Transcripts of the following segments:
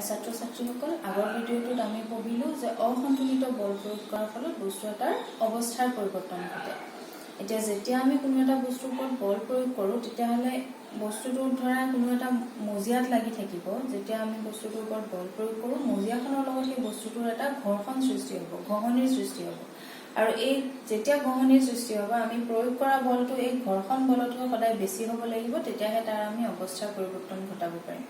ছাত্ৰ ছাত্ৰীসকল আগৰ ভিডিঅ'টোত আমি পঢ়িলো যে অসন্তুলিত বল প্ৰয়োগ কৰাৰ ফলত বস্তু এটাৰ অৱস্থাৰ পৰিৱৰ্তন ঘটে। এতিয়া যেতিয়া আমি কোনো এটা বস্তুৰ ওপৰত বল প্ৰয়োগ কৰোঁ তেতিয়াহ'লে বস্তুটো ধৰা কোনো এটা মজিয়াত লাগি থাকিব। যেতিয়া আমি বস্তুটোৰ ওপৰত বল প্ৰয়োগ কৰোঁ মজিয়াখনৰ লগত সেই বস্তুটোৰ এটা ঘৰ্ষণ সৃষ্টি হ'ব, ঘঁহনিৰ সৃষ্টি হ'ব। আৰু এই যেতিয়া ঘঁহনিৰ সৃষ্টি হ'ব আমি প্ৰয়োগ কৰা বলটো এই ঘৰ্ষণ বলতকৈ সদায় বেছি হ'ব লাগিব, তেতিয়াহে তাৰ আমি অৱস্থাৰ পৰিৱৰ্তন ঘটাব পাৰিম।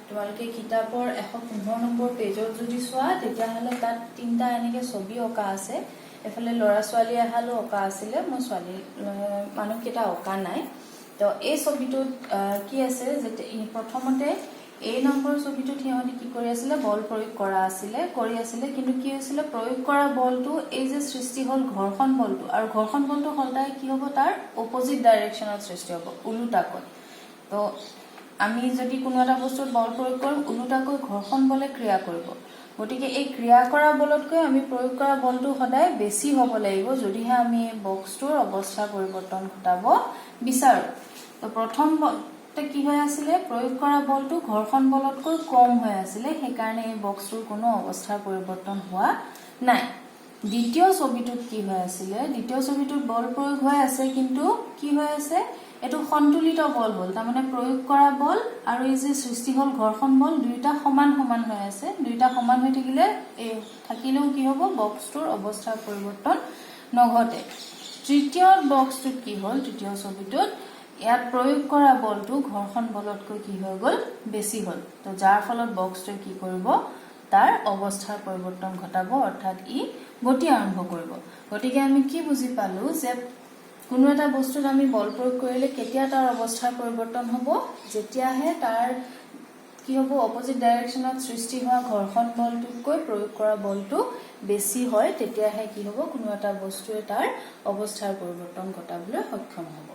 তোমালোকে কিতাপৰ 115 নম্বৰ পেজত যদি চোৱা তেতিয়াহ'লে তাত 3টা এনেকৈ ছবি অঁকা আছে। এফালে ল'ৰা ছোৱালী এহালো অঁকা আছিলে, মই ছোৱালী মানুহকেইটা অঁকা নাই। তো এই ছবিটোত কি আছে যে প্ৰথমতে এই নম্বৰ ছবিটোত সিহঁতে কি কৰি আছিলে, বল প্ৰয়োগ কৰি আছিলে কিন্তু কি হৈছিলে, প্ৰয়োগ কৰা বলটো এই যে সৃষ্টি হ'ল ঘৰ্ষণ বলটো, আৰু ঘৰ্ষণ বলটো সদায় কি হ'ব, তাৰ অপজিট ডাইৰেকশ্যনত সৃষ্টি হ'ব, ওলোটাকৈ। তো আমি যদি কোনো এটা বস্তুত বল প্ৰয়োগ কৰিম ওলোটাকৈ ঘৰ্ষণ বলে ক্ৰিয়া কৰিব। গতিকে এই ক্ৰিয়া কৰা বলতকৈ আমি প্ৰয়োগ কৰা বলটো সদায় বেছি হ'ব লাগিব যদিহে আমি এই বক্সটোৰ অৱস্থা পৰিৱৰ্তন ঘটাব বিচাৰোঁ। তো প্ৰথম কি হৈ আছিলে, প্ৰয়োগ কৰা বলটো ঘৰ্ষণ বলতকৈ কম হৈ আছিলে, সেইকাৰণে এই বক্সটোৰ কোনো অৱস্থাৰ পৰিৱৰ্তন হোৱা নাই। দ্বিতীয় ছবিটোত কি হৈ আছিলে, দ্বিতীয় ছবিটোত বল প্ৰয়োগ হৈ আছে কিন্তু কি হৈ আছে, এইটো সন্তুলিত বল হ'ল। তাৰমানে প্ৰয়োগ কৰা বল আৰু এই যে সৃষ্টি হ'ল ঘৰ্ষণ বল দুয়োটা সমান সমান হৈ আছে। দুয়োটা সমান হৈ থাকিলেও কি হ'ব, বক্সটোৰ অৱস্থাৰ পৰিৱৰ্তন নঘটে। তৃতীয় বক্সটোত কি হ'ল, তৃতীয় ছবিটোত ইয়াত প্ৰয়োগ কৰা বলটো ঘৰ্ষণ বলতকৈ কি হৈ গ'ল, বেছি হ'ল। তো যাৰ ফলত বক্সটোৱে কি কৰিব, তাৰ অৱস্থাৰ পৰিৱৰ্তন ঘটাব, অৰ্থাৎ ই গতি আৰম্ভ কৰিব। গতিকে আমি কি বুজি পালো যে কোনো এটা বস্তুত আমি বল প্ৰয়োগ কৰিলে কেতিয়া তাৰ অৱস্থাৰ পৰিৱৰ্তন হ'ব, যেতিয়াহে তাৰ কি হ'ব, অপজিট ডাইৰেকশ্যনত সৃষ্টি হোৱা ঘৰ্ষণ বলটোতকৈ প্ৰয়োগ কৰা বলটো বেছি হয়, তেতিয়াহে কি হ'ব, কোনো এটা বস্তুৱে তাৰ অৱস্থাৰ পৰিৱৰ্তন ঘটাবলৈ সক্ষম হ'ব।